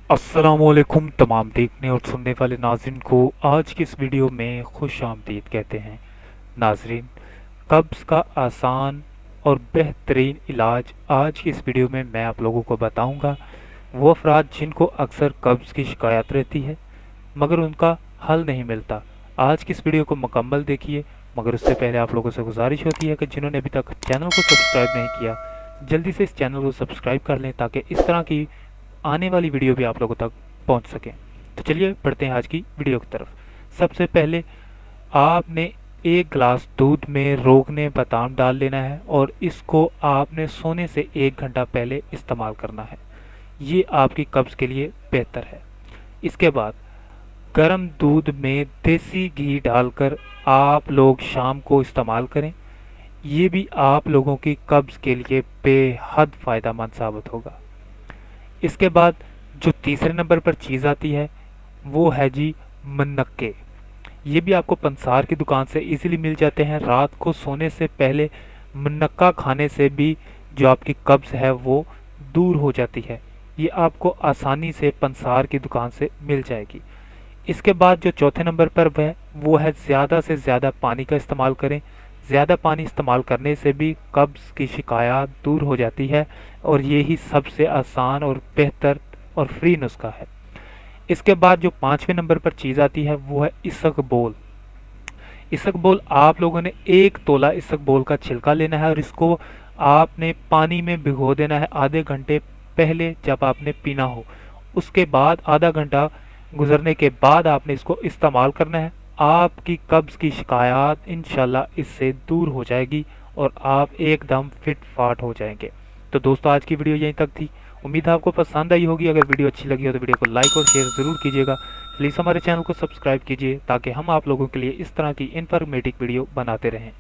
अस्सलामुअलैकुम तमाम देखने और सुनने वाले नाज़रीन को आज की इस वीडियो में खुश आमदीद कहते हैं। नाज़रीन, कब्ज़ का आसान और बेहतरीन इलाज आज की इस वीडियो में मैं आप लोगों को बताऊंगा। वो अफराद जिनको अक्सर कब्ज़ की शिकायत रहती है मगर उनका हल नहीं मिलता, आज की इस वीडियो को मुकम्मल देखिए। मगर उससे पहले आप लोगों से गुजारिश होती है कि जिन्होंने अभी तक चैनल को सब्सक्राइब नहीं किया, जल्दी से इस चैनल को सब्सक्राइब कर लें ताकि इस तरह की आने वाली वीडियो भी आप लोगों तक पहुंच सके। तो चलिए बढ़ते हैं आज की वीडियो की तरफ। सबसे पहले आपने एक गिलास दूध में रोगने बादाम डाल लेना है और इसको आपने सोने से 1 घंटा पहले इस्तेमाल करना है। ये आपकी कब्ज़ के लिए बेहतर है। इसके बाद गर्म दूध में देसी घी डालकर आप लोग शाम को इस्तेमाल करें। ये भी आप लोगों की कब्ज़ के लिए बेहद फ़ायदेमंद साबित होगा। इसके बाद जो तीसरे नंबर पर चीज़ आती है वो है जी मनक्के। ये भी आपको पंसार की दुकान से इजीली मिल जाते हैं। रात को सोने से पहले मनक्का खाने से भी जो आपकी कब्ज़ है वो दूर हो जाती है। ये आपको आसानी से पंसार की दुकान से मिल जाएगी। इसके बाद जो चौथे नंबर पर वो है ज़्यादा से ज़्यादा पानी का इस्तेमाल करें। ज़्यादा पानी इस्तेमाल करने से भी कब्ज़ की शिकायत दूर हो जाती है और ये ही सबसे आसान और बेहतर और फ्री नुस्खा है। इसके बाद जो पाँचवें नंबर पर चीज़ आती है वो है इसबगोल। इसबगोल आप लोगों ने 1 तोला इसबगोल का छिलका लेना है और इसको आपने पानी में भिगो देना है आधे घंटे पहले जब आपने पीना हो। उसके बाद आधा घंटा गुजरने के बाद आपने इसको इस्तेमाल करना है। आपकी कब्ज़ की शिकायत इंशाल्लाह इससे दूर हो जाएगी और आप एकदम फिट फाट हो जाएंगे। तो दोस्तों, आज की वीडियो यहीं तक थी। उम्मीद है आपको पसंद आई होगी। अगर वीडियो अच्छी लगी हो तो वीडियो को लाइक और शेयर ज़रूर कीजिएगा। प्लीज़ हमारे चैनल को सब्सक्राइब कीजिए ताकि हम आप लोगों के लिए इस तरह की इन्फॉर्मेटिव वीडियो बनाते रहें।